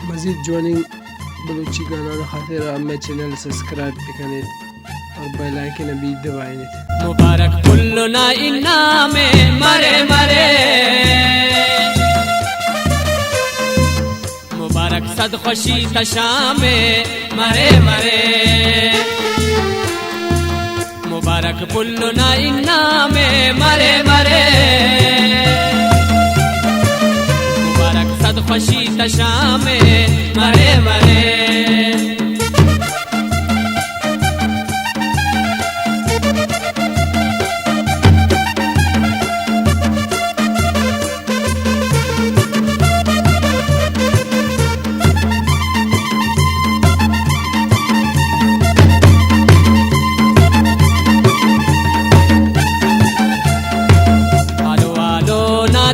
मज़ीद जॉइनिंग बलूची गाना खातिर आप मेरे चैनल सब्सक्राइब करें और बेल आइकन भी दबाएं। मुबारक कुल्लुना इन्ना में मरे मरे, मुबारक सद खुशी तशामे मरे मरे, मुबारक कुल्लुना इन्ना में मरे मरे, मुबारक सद खुशी तशामे मरे मरे।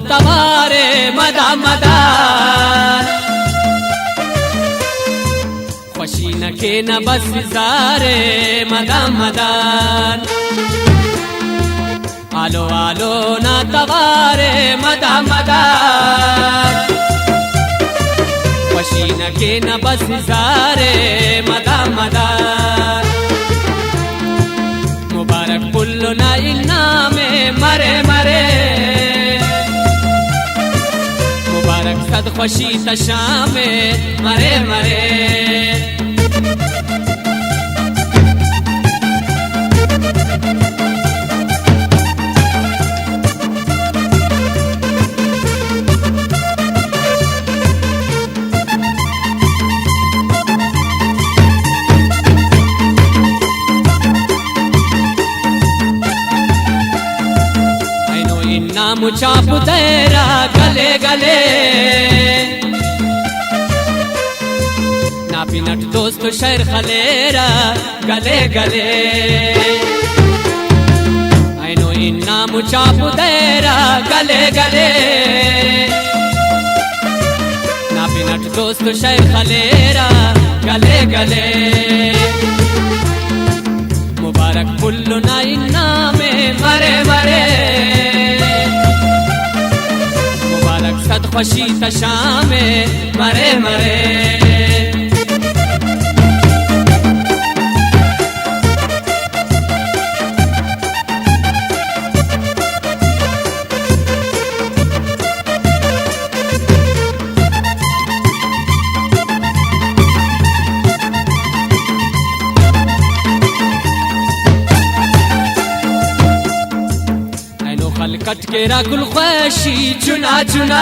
तवारे मदा मदा खुशी न के न बस जारे मदा मदान, आलो आलो ना तवारे मदा मदान, खुशी न के न बस जारे मदा मदान, मुबारक कुल्लुना इन्ना में मरे मरे, मुबारक सद खुशी तशामे मरे मरे। मुचाप तेरा गले गले, ना पिनट दोस्त शहर खलेरा गले गले, आइनो इन्ना मुचाप तेरा गले गले, ना पिनट दोस्त शहर खलेरा गले गले, मुबारक कुल्लुना इन्ना में मरे मरे, सद खुशी तशामे मरे मरे। कट के राकुल ख्वाशी चुना चुना,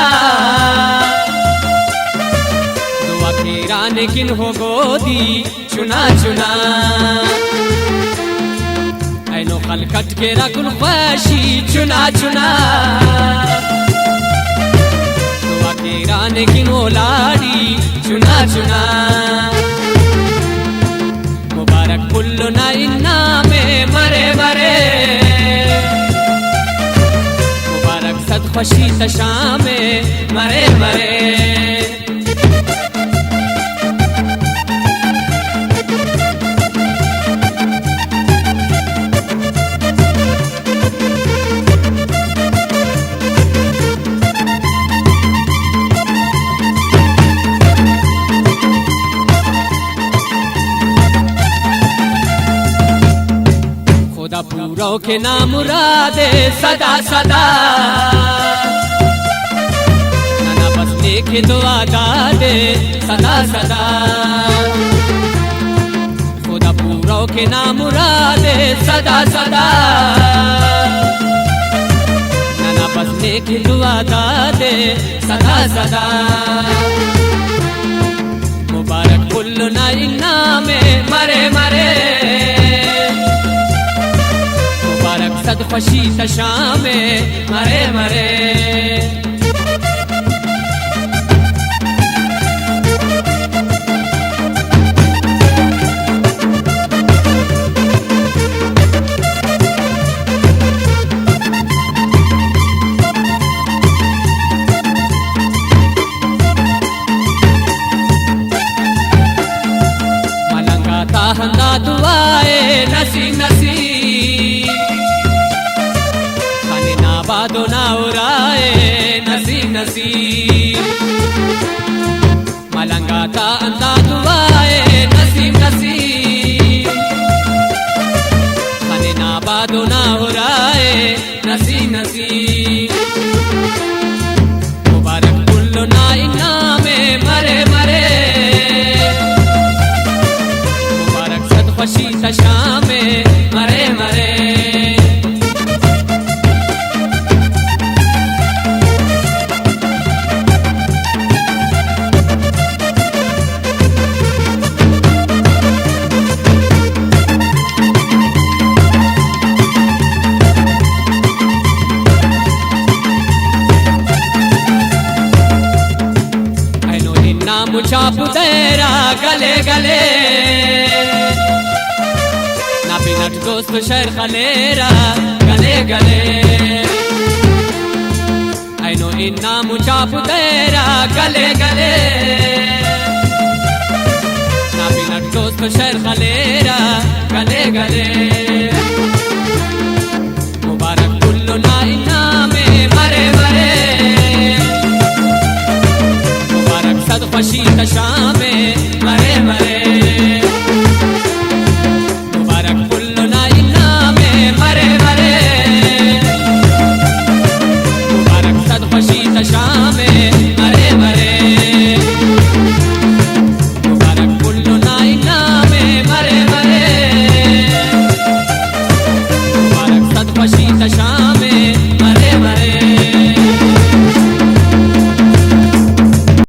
दुआ की राने किन हो गोदी चुना चुना, ऐनो खल कट के राकुल ख्वाशी चुना चुना, दुआ की राने किन हो लाड़ी चुना चुना, मुबारक कुल्लुना इन्ना में मरे मरे, सद खुशी तशामे मरे मरे। खुदा पूरो के नाम मुरादे सदा सदा, देखे दुआ दादे सदा सदा, खुदा पूरो के नाम मुरादे सदा सदा, नाना बस देखे दुआ दादे सदा सदा, मुबारक कुल्लुना इन्ना में मरे मरे, मुबारक सद खुशी तशामे मरे मरे। हंदा दुआए नसी नसी, खाने ना बादो ना उराए Malangata anda duae nasim nasim Khane na bado na horae nasim nasim Mubarak kullu na iname mare mare Mubarak sad khushi ta shame mare mare मुझा पुतेरा गले गले ना बिनट दोस्त शहर खलेरा गले गले आई नो इन्ना मुझा पुतेरा गले गले ना बिनट दोस्त शहर खले